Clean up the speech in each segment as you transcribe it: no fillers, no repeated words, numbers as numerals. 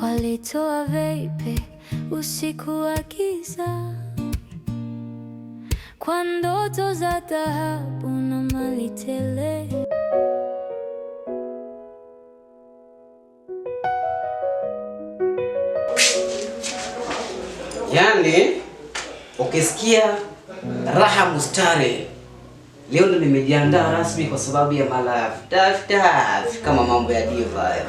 walitoa veipe usiku wa giza, kwa ndoto za dhahabu na mali tele. Yani, ukisikia raha mustare, leo ndo nimejiandaa rasmi kwa sababu ya malaftafi kama mambo ya diva hayo.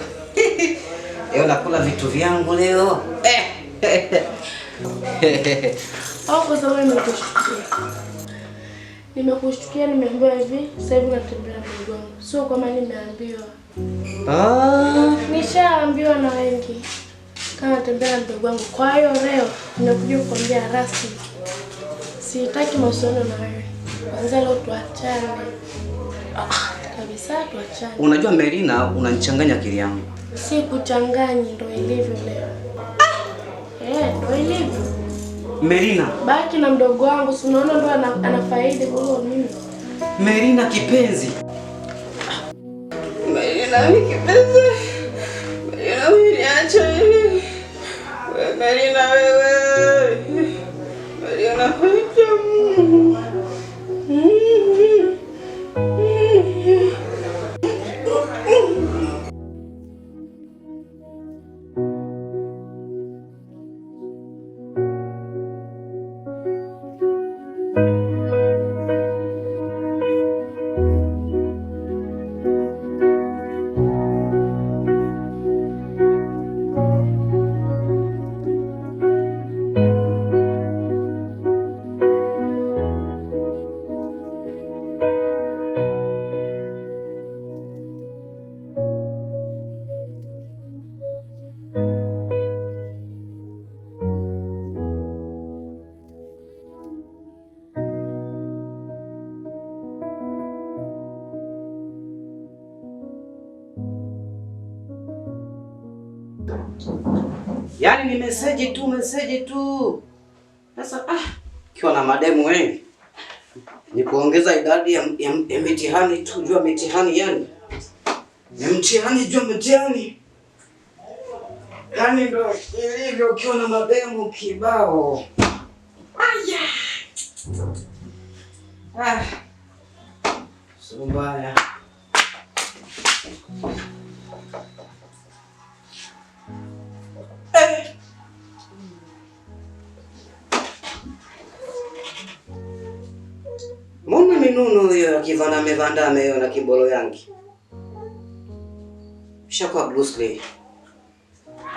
Leo nakula vitu vyangu leo. Au kwa sababu nimekushtukia, nimeambiwa hivi, sasa hivi natembea mdogo wangu. Sio kama nimeambiwa. Nishaambiwa na wengi kama natembea mdogo wangu. Kwa hiyo leo nimekuja kukwambia rasmi. Sitaki mahusiano na wewe. Kwanza leo tuachane. Kabisa tuachane. Unajua Melina, unanichanganya akili yangu. Si kuchanganya, ndo ilivyo leo. Ndo ilivyo. Melina, baki na mdogo wangu, si unaona ndo anafaidi kuliko mimi. Melina kipenzi. Melina kipenzi. Melina niache hivi. Melina wewe. Melina huja. Yaani ni message tu. Sasa kiwa na mademu wengi ni kuongeza idadi ya mitihani tu, jua mitihani yani. Ni mtihani jua mitihani. Yaani ndo ilivyo kiwa na mademu kibao. Sio mbaya. Mbona minuno hiyo akivana mevanda ameyo na kibolo yangi? Shakwa Bruce.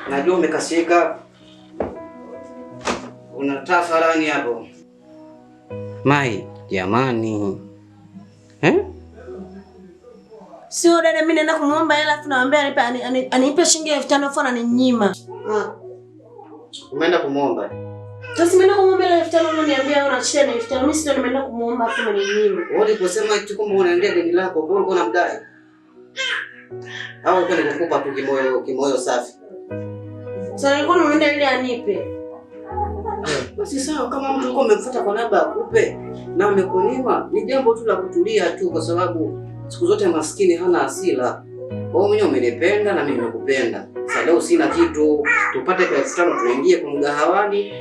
Najua umekasika. Unatafarani hapo. Mai, jamani. Sio dada, mimi naenda kumuomba hela afu naambia anipe shilingi 5,000 afu ananinyima. Umeenda kumuomba? Sasa nimeenda kumuomba 5,000 unaniambia unachia na 5,000. Mimi sio nimeenda kumuomba afu ananinyima. Wewe kusema eti kumbe unaendea deni lako, kwa hiyo unamdai. Au uko nikukupa tu kimoyo safi. Sasa nilikuwa nimeenda ili anipe. Basi sawa, kama mtu uko umemfuata kwa namba akupe na umekunyima, ni jambo tu la kutulia tu, kwa sababu siku zote maskini hana hasira. Wewe mwenyewe umenipenda na mimi nimekupenda. Sasa leo sina kitu, tupate 5,000 tuingie kwa mgahawani,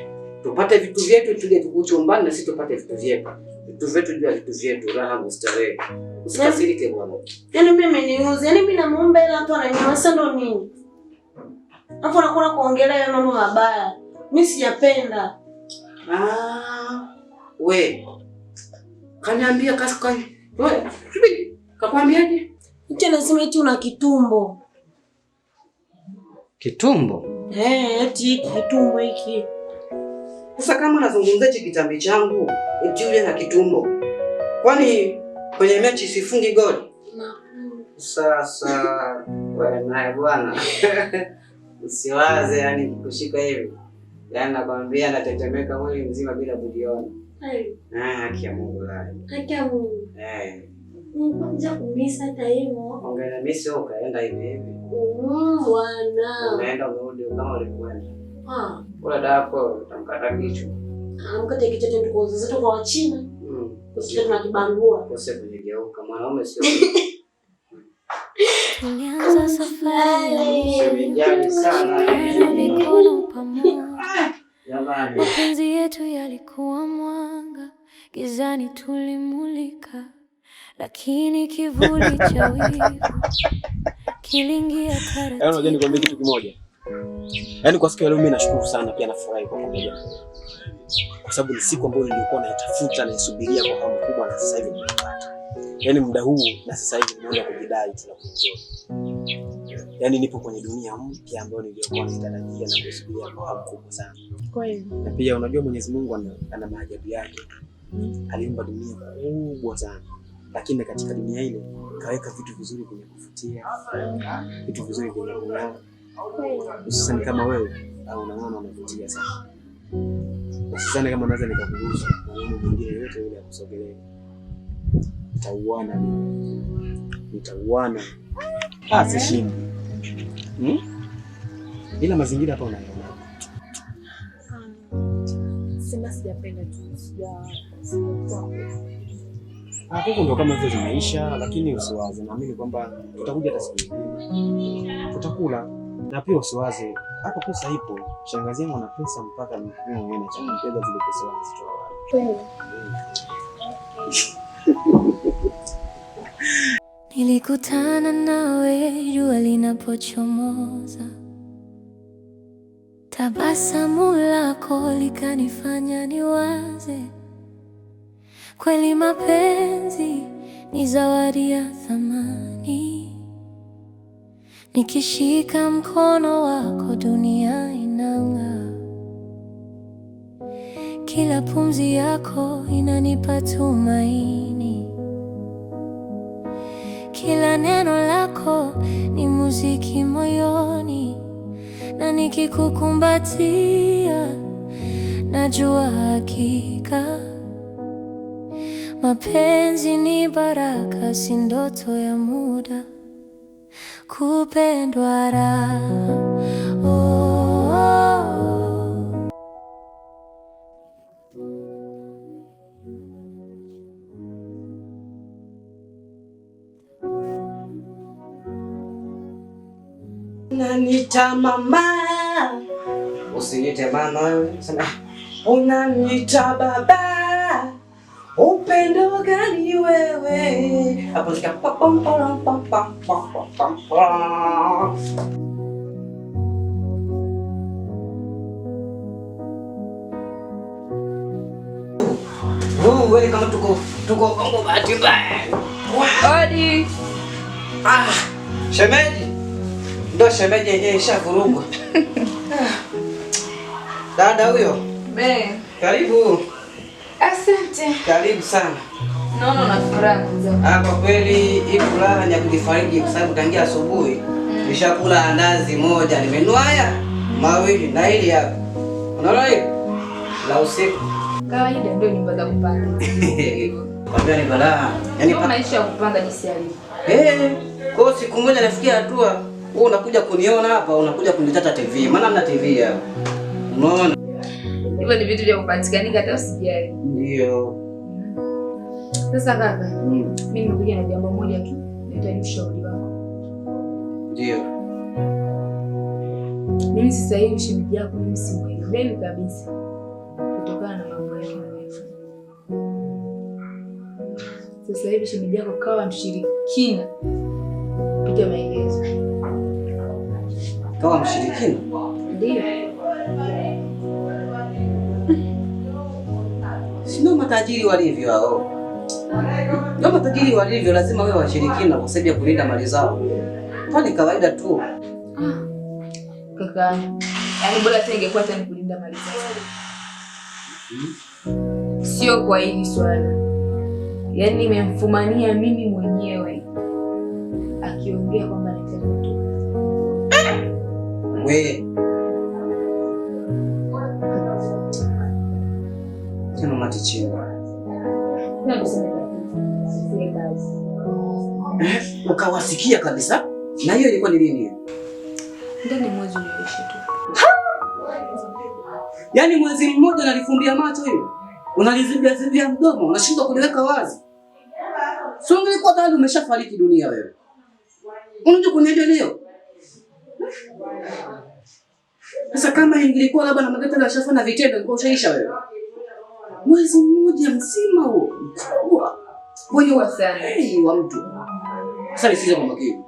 tupate vitu vyetu tuje tukuchumbani na sisi tupate vitu vyetu. Vitu vyetu jua vitu vyetu, raha mustarehe. Usikasirike bwana. Yaani mimi ameniuza, yaani mimi namuomba hela mtu ananyima, sasa ndo nini? Hapo nakuwa kuongelea mambo mabaya. Mimi sijapenda. We. Kaniambia kaskani. Wewe, kakwambiaje? Eti anasema eti una kitumbo. Kitumbo? Eti kitumbo hiki. Sasa kama nazungumza hichi kitambi changu, eti yule na kitumbo. Kwani kwenye mechi sifungi goli? Sasa wewe naye bwana. Usiwaze yani kushika hivi. Yaani nakwambia natetemeka mwili mzima bila kujiona. Haki ya Mungu lai. Haki ya Mungu. Nikuja kumisa hata hivyo. Ongea mimi sio kaenda hivi. Bwana. Unaenda urudi kama ulikwenda. Kula dako utamkata kichwa. Mkate kichwa tena tukoza zetu kwa Wachina. Usije tunakibangua. Kose kujigeuka mwanaume sio. tulianza safari ya mikono pamoja. Mapenzi yetu yalikuwa mwanga, gizani tulimulika, lakini kivuli cha wivu kilingia taratibu. Unajua nikwambie kitu kimoja. Yaani kwa siku ya leo mimi nashukuru sana, pia nafurahi kwa pamoja. Kwa sababu ni siku ambayo nilikuwa naitafuta na isubiria kwa hamu kubwa, na sasa hivi nimepata. Yaani muda huu na sasa hivi nimeanza kujidai tu na kuenjoy. Yaani nipo kwenye dunia mpya ambayo nilikuwa naitarajia na kusubiria kwa hamu kubwa sana. Kweli. Na pia unajua Mwenyezi Mungu ana maajabu yake. Aliumba dunia kubwa sana. Lakini katika dunia ile kaweka vitu vizuri kwenye kuvutia, vitu vizuri kwenye kung'aa. Hususani kama wewe unang'aa unavutia sana. Hususani kama unaweza nikakuruhusu mwanaume mwingine yote yule akusogelee. Nitauana. Sishindi. Ila mazingira hapa unaona. Sema sijapenda tu. Huko ndo kama hivyo zimeisha, lakini usiwaze. Naamini kwamba tutakuja hata siku nyingine. Tutakula. Na pia usiwaze, hapa pesa ipo. Shangazi yangu ana pesa mpaka mimi mwenyewe nachanganya zile pesa wanazitoa wapi. Nilikutana nawe jua linapochomoza, tabasamu lako likanifanya niwaze, kweli mapenzi ni zawadi ya thamani. Nikishika mkono wako dunia inang'aa, kila pumzi yako inanipa tumaini, kila neno lako ni muziki moyoni, na nikikukumbatia najua hakika mapenzi ni baraka, si ndoto ya muda. Kupendwa raha, Unaniita mama, usiniite mama wewe. Unaniita baba, upendo gani wewe? Hapo nika pam pam pam pam pam pam. Wewe kama tuko bongo bahati mbaya. Hodi. Shemeji. Ndo shemeji yenyewe ishavurugwa. Dada huyo. Karibu. Asante. Karibu sana. Naona una furaha. Kwa kweli hii furaha ni ya kujifariji kwa sababu tangia asubuhi nishakula andazi moja, nimenunua haya mawili na hili hapa. Unaona hili? La usiku. Kawaida ndio nyumba za kupanga. Kwambia ni balaa. Yaani maisha ya kupanga jinsi yalivyo. Kwa siku moja nafikia hatua wewe unakuja kuniona hapa, unakuja kunitata TV. Maana mna TV hapa. Unaona? Hivyo ni vitu vya kupatikanika hata usijali. Ndio. Sasa kaka, mimi nimekuja na jambo moja tu. Nahitaji ushauri wako. Ndio. Mimi sasa hivi shemeji yako mimi simuelewi kabisa. Kutokana na mambo yake na wewe. Sasa hivi shemeji yako kawa mshirikina. Piga maelezo. Kawa mshirikina? Ndio. Sio matajiri walivyo hao. Ndio matajiri walivyo, lazima wewe washirikina kwa sababu ya kulinda mali zao. Kwani kawaida tu. Kaka, yaani bora hata ingekuwa hata ni kulinda mali zao. Sio kwa hili swala. Yaani nimemfumania mimi mwenyewe akiongea kwamba nataka kutoka. Wewe. Tena matichio. Ukawasikia kabisa? Na hiyo ilikuwa ni lini? Ndani mwezi ulioisha tu. Yaani mwezi mmoja nalifumbia macho hiyo. Unalizibia mdomo, unashindwa kuliweka wazi. Sio ungekuwa tayari umeshafariki dunia wewe. Unajua kuniaje leo? Sasa kama ingilikuwa labda na Mageta na Shafa na vitendo ingekuwa ushaisha wewe. Mwezi mmoja mzima huo mkubwa. Wewe wa mtu. Sasa nisikize kwa makini.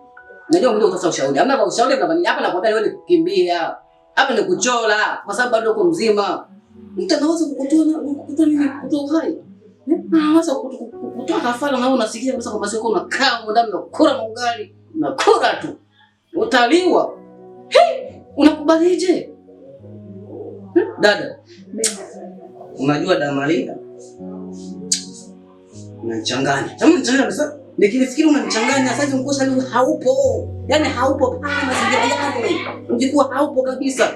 Najua mmoja utatoa ushauri. Hamna kwa ushauri mnafanya hapa na kwambia wewe ni kukimbia. Hapa ni kuchola kwa sababu bado uko mzima. Mtu anaweza kukutoa nini kutoa uhai? Anaweza kutoa kafara na unasikia kabisa kwamba sio unakaa ndani na kula ugali, unakula tu. Utaliwa. Unakubalije? Dada. Unajua Damalia? Unanichanganya. Kama unanichanganya sasa, nikifikiri unanichanganya sasa mkosa leo haupo. Yaani haupo pale mazingira yako. Ungekuwa haupo kabisa.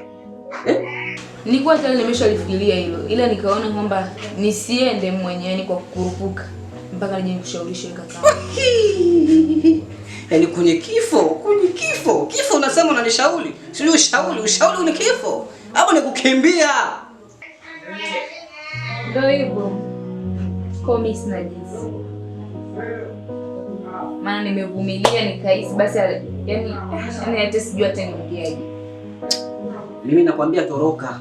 Nilikuwa tayari nimeshalifikiria hilo. Ila nikaona kwamba nisiende mwenyewe kwa kukurupuka mpaka nije nikushaurishe kaka. Yaani kwenye kifo unasema unanishauri. Sio ushauri ni kifo. Hapo ni kukimbia. Ndio hivyo. Kwa mimi sina jinsi. Maana nimevumilia nikahisi basi yani hata sijui hata niingiaje. Mimi nakwambia toroka.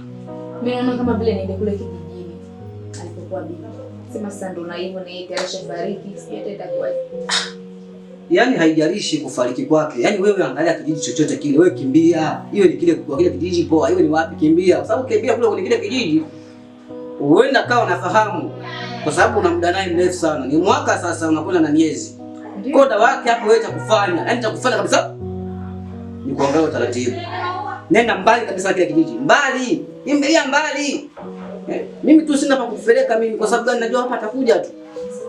Mimi naona kama vile niende kule kijijini alipokuwa bibi. Sema sasa ndo na hivyo na yeye alishafariki, sijui hata itakuwa. Yaani haijalishi kufariki kwake. Yaani wewe angalia kijiji chochote kile, wewe kimbia. Iwe ni kile kwa kile kijiji poa, iwe ni wapi kimbia. Kwa sababu kimbia kule kwenye kile kijiji huenda kawa unafahamu. Kwa sababu una muda naye mrefu sana. Ni mwaka sasa unakwenda na miezi. Koda wake hapo wewe cha kufanya. Yaani cha kufanya kabisa ni kuangalia utaratibu. Nenda mbali kabisa kile kijiji. Mbali. Kimbia mbali. Mimi tu sina pa kupeleka mimi kwa sababu gani najua hapa atakuja tu.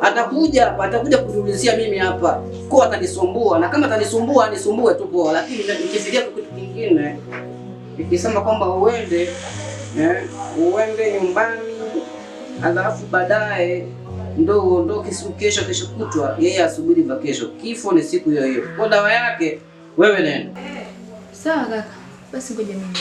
Atakuja kuniulizia mimi hapa. Kwa atanisumbua na kama atanisumbua anisumbue tu poa, lakini nikifikiria kitu kingine nikisema kwamba uende nyumbani alafu baadaye ndo kesho kutwa yeye asubiri kesho. Kifo ni siku hiyo hiyo. Kwa dawa yake wewe nenda. Sawa kaka. Basi ngoja mimi niende.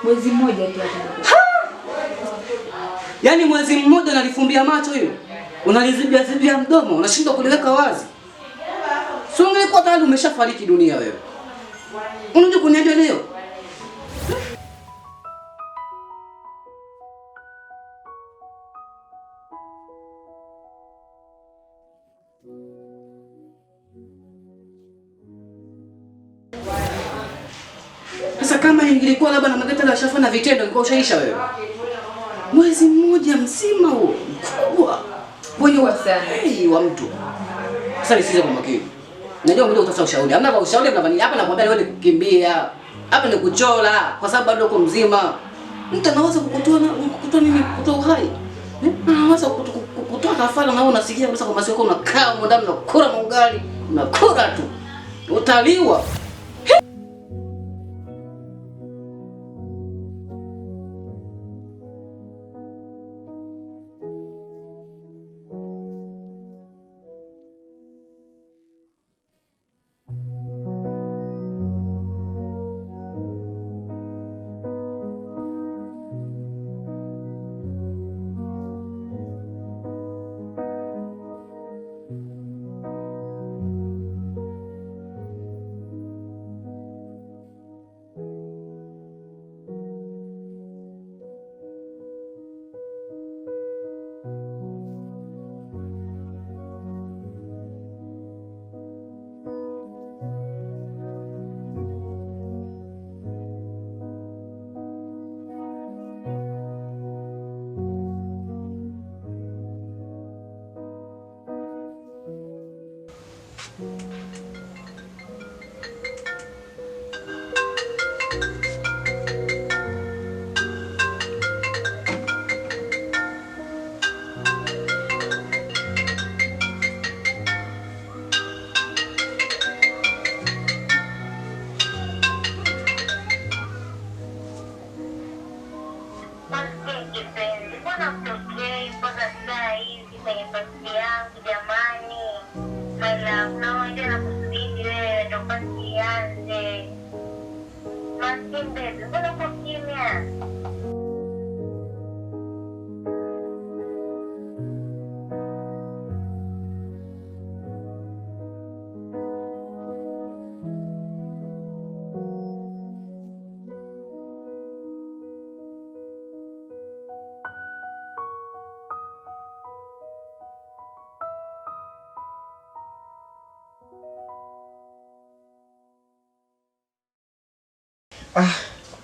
Mwezi mmoja tu hapa. Yaani mwezi mmoja nalifumbia macho hiyo. Unalizibia mdomo, unashindwa kuliweka wazi. Sio ungekuwa tayari umeshafariki dunia wewe. Unajua kuniaje leo? Sasa kama ingilikuwa labda na Mageta na Shafa na vitendo ingekuwa ushaisha wewe. Mwezi mmoja mzima huo mkubwa. Wewe wa mtu. Sasa nisikize kwa makini. Najua mmoja utatoa ushauri. Hamna kwa ushauri mnafanya hapa na kwambia wewe ni kukimbia. Hapa ni kuchola kwa sababu bado uko mzima. Mtu anaweza kukutoa nini kutoa uhai. Anaweza kukutoa kafara na unasikia kabisa kwamba sio unakaa ndani na kula ugali, unakula tu. Utaliwa. kwenye pasi yangu jamani. My love, naongea na kusubiri wewe ndo pasi ianze. Maskini baby, mbona uko kimya?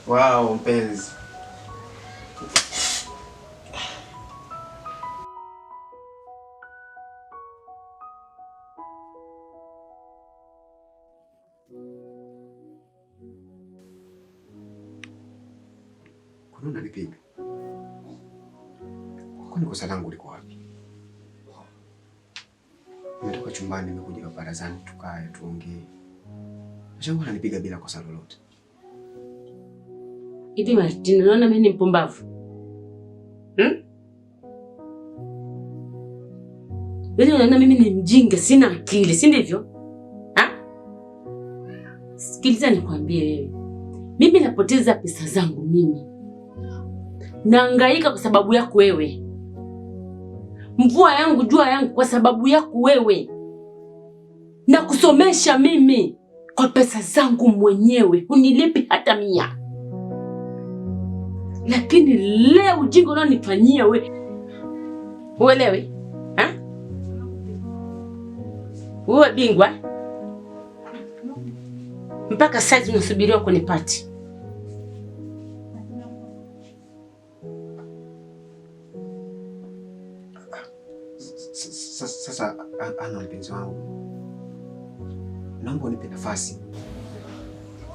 Wow, mpenzi. Kuna unanipiga? Kwani kosa langu liko wapi? Nimetoka chumbani nimekuja barazani tukae tuongee. Shangu ananipiga bila kosa lolote. Hivi Martin, unaona mimi ni mpumbavu? Wewe unaona mimi ni mjinga, sina akili, si ndivyo? Sikiliza nikwambie wewe. Mimi napoteza pesa zangu mimi. Nahangaika kwa sababu yako wewe. Mvua yangu, jua yangu kwa sababu yako wewe. Na kusomesha mimi kwa pesa zangu mwenyewe, unilipi hata 100. Lakini leo ujinga unanifanyia wewe. Uelewe? Wewe bingwa. Mpaka sasa unasubiriwa kwenye party. Sasa ana mpenzi wangu. Naomba unipe nafasi.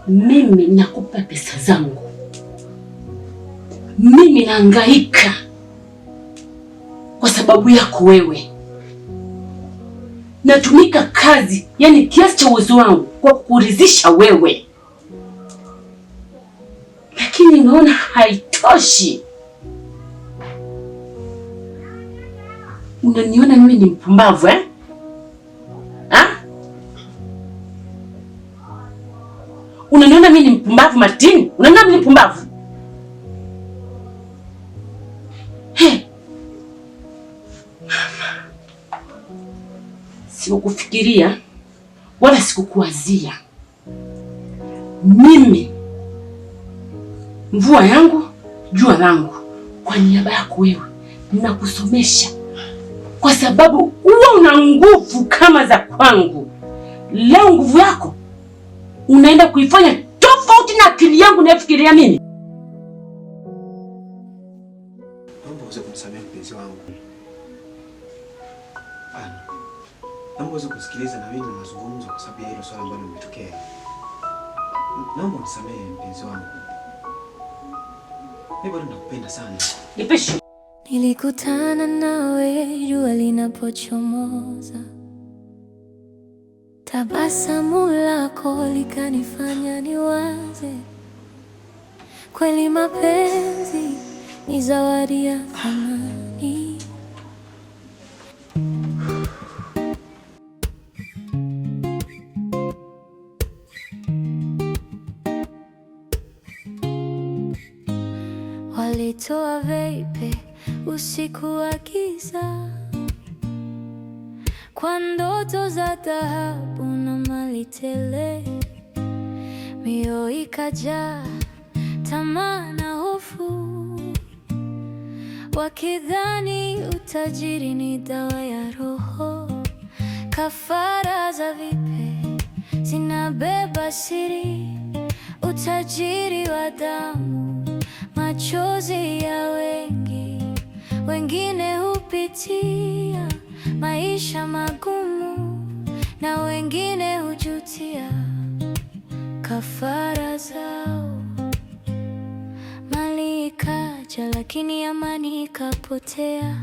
Mimi nakupa pesa zangu. Mimi nahangaika kwa sababu yako wewe. Natumika kazi, yani kiasi cha uwezo wangu kwa kukuridhisha wewe. Lakini naona haitoshi. Unaniona mimi ni mpumbavu Unaniona mimi ni mpumbavu Martin? Unaniona mimi ni mpumbavu? Sikukufikiria wala sikukuwazia. Mimi mvua yangu, jua langu, kwa niaba yako wewe ninakusomesha kwa sababu wewe una nguvu kama za kwangu. Leo nguvu yako unaenda kuifanya tofauti na akili yangu nayofikiria mimi. Naomba uweze kunisamehe mpenzi wangu. Naomba uweze kusikiliza na mimi mazungumzo kwa sababu ya hilo swala ambalo limetokea. Naomba unisamehe mpenzi wangu. Mimi bado nakupenda sana. Nipishu. Nilikutana nawe jua linapochomoza. Tabasamu lako likanifanya niwaze. Kweli mapenzi ni zawadi ya thamani. Walitoa veipe usiku wa giza, kwa ndoto za dhahabu na mali tele. Mioyo ikajaa tamaa na hofu, wakidhani utajiri ni dawa ya roho. Kafara za vipe zinabeba siri, utajiri wa damu, machozi ya wengi. Wengine hupitia maisha magumu na wengine hujutia kafara zao. Mali ikaja lakini amani ikapotea.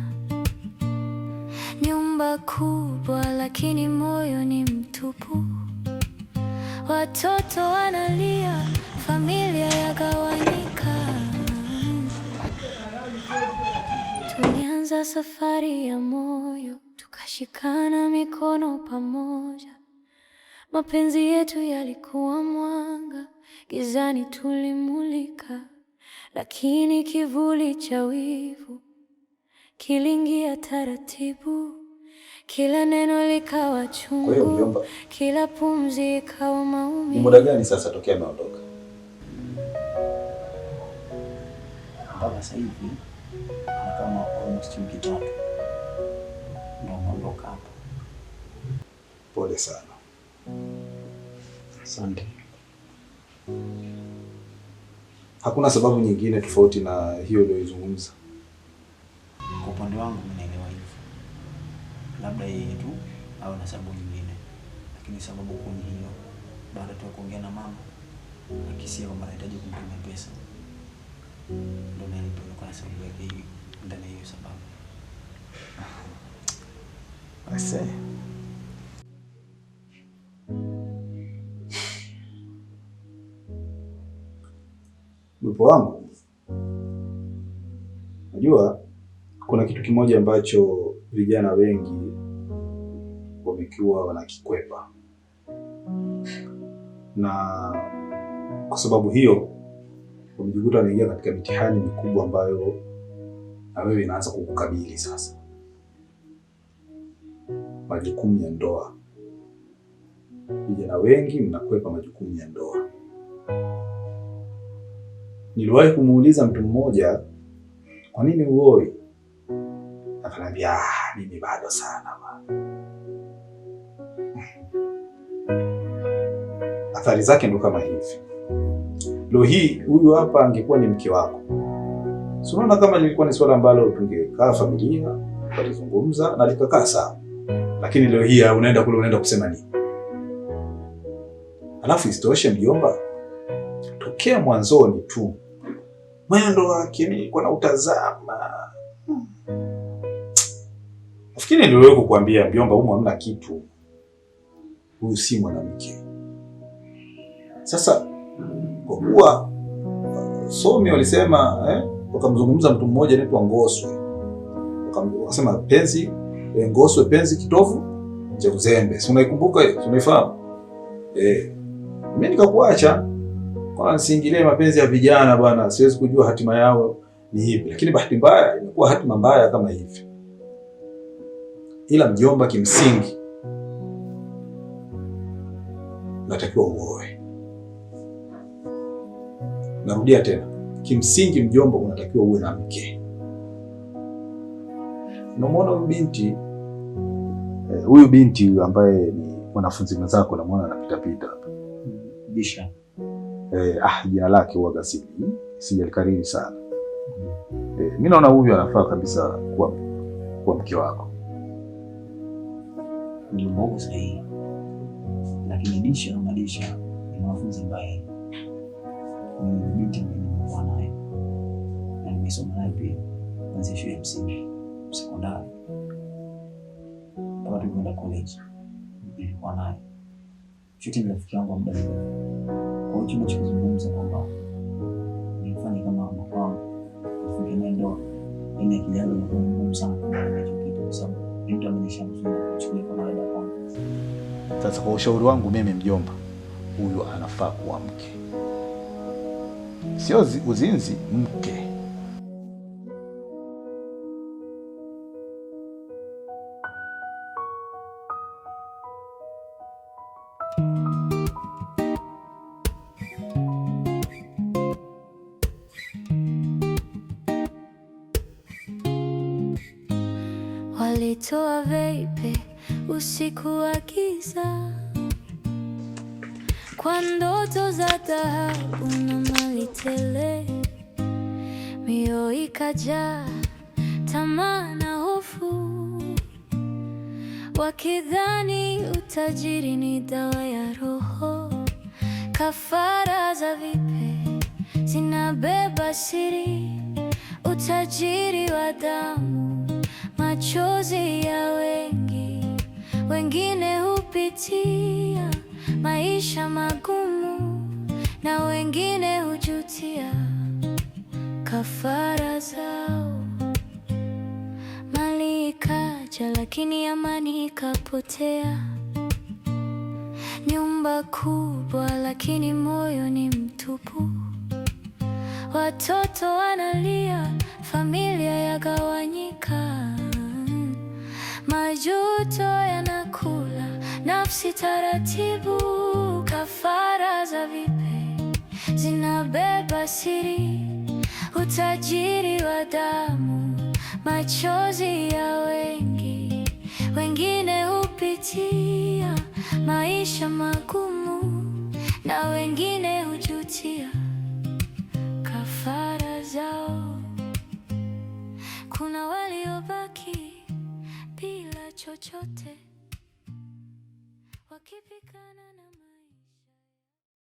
Nyumba kubwa lakini moyo ni mtupu. Watoto wanalia, familia yagawanyika. Tulianza tukaanza safari ya moyo, tukashikana mikono pamoja. Mapenzi yetu yalikuwa mwanga, gizani tulimulika, lakini kivuli cha wivu kiliingia taratibu. Kila neno likawa chungu. Kwa hiyo mjomba, kila pumzi ikawa maumivu. ni muda gani sasa tokea ameondoka? Mpaka sasa hivi kama almost wiki 3 ndio ameondoka hapa. Pole sana. Asante. Hakuna sababu nyingine tofauti na hiyo uliyozungumza? Kwa upande wangu naelewa hivyo. Labda yeye tu au na sababu nyingine. Lakini sababu kuu ni hiyo. Baada tu ya kuongea na mama, akisia kwamba anahitaji kumtumia pesa. Ndio nilipeleka na sababu yake hiyo, ndani hiyo sababu. I see. Mpo wangu, najua kuna kitu kimoja ambacho vijana wengi wamekuwa wanakikwepa, na kwa sababu hiyo wamejikuta wanaingia katika mitihani mikubwa ambayo na wewe inaanza kukukabili sasa. Majukumu ya ndoa. Vijana wengi mnakwepa majukumu ya ndoa. Niliwahi kumuuliza mtu mmoja, kwa nini uoi? Akaniambia, mimi bado sana bwana. Athari zake ndo kama hivi. Leo hii huyu hapa angekuwa ni mke wako. Si unaona kama lilikuwa ni swala ambalo tungekaa familia, tulizungumza na likakaa sawa. Lakini leo hii unaenda kule unaenda kusema nini? Alafu isitoshe mjomba, tokea mwanzoni tu mwendo wake nilikuwa nautazama. Nafikiri niliwahi kukuambia mjomba, huyu hamna kitu. Huyu si mwanamke. Sasa kwa kuwa somi walisema wakamzungumza mtu mmoja anaitwa Ngoswe. Wakasema penzi Ngoswe penzi kitovu cha uzembe. Si unaikumbuka hiyo? Si unaifahamu? Mimi nikakuacha kwa nisiingilie mapenzi ya vijana bwana, siwezi kujua hatima yao ni hivi. Lakini bahati mbaya imekuwa hatima mbaya kama hivi. Ila mjomba, kimsingi natakiwa uoe. Narudia tena, kimsingi mjomba, unatakiwa uwe na mke. Unamwona huyu binti ambaye ni mwanafunzi mwenzako, unamwona anapita pita hapa. Disha. Jina lake huaga sijalikariri sana. Mimi naona huyu anafaa kabisa kuwa mke wako. Ni mambo sahihi. Lakini Disha na Disha ni mwanafunzi ambaye ni binti nimekuwa naye. Na nimesoma naye pia kuanzia shule ya msingi, sekondari. Mpaka tumeenda college. Nilikuwa naye. Chote ni rafiki yangu wa muda mrefu. Kwa hiyo tunachozungumza kwamba nifanye kama mkao nifunge naye ndoa, ina kijana ni ngumu sana kwa hicho kitu, kwa sababu mtu amenishamzoea kuchukulia kama dada kwangu. Sasa kwa ushauri wangu mimi mjomba, huyu anafaa kuwa mke, sio uzinzi, mke. Walitoa veipe usiku wa giza, kwa ndoto za dhahabu na mali tele. Mioyo ikajaa tamaa na hofu, wakidhani utajiri ni dawa ya roho. Kafara za vipe zinabeba siri, utajiri wa damu, machozi ya wengi. Wengine hupitia maisha magumu na wengine hujutia kafara zao. moja, lakini amani ikapotea. Nyumba kubwa, lakini moyo ni mtupu. Watoto wanalia, familia yagawanyika. Majuto yanakula nafsi taratibu. Kafara za vipe zinabeba siri, utajiri wa damu, machozi ya wengi. Wengine hupitia maisha magumu, na wengine hujutia kafara zao. Kuna waliobaki bila chochote, wakipigana na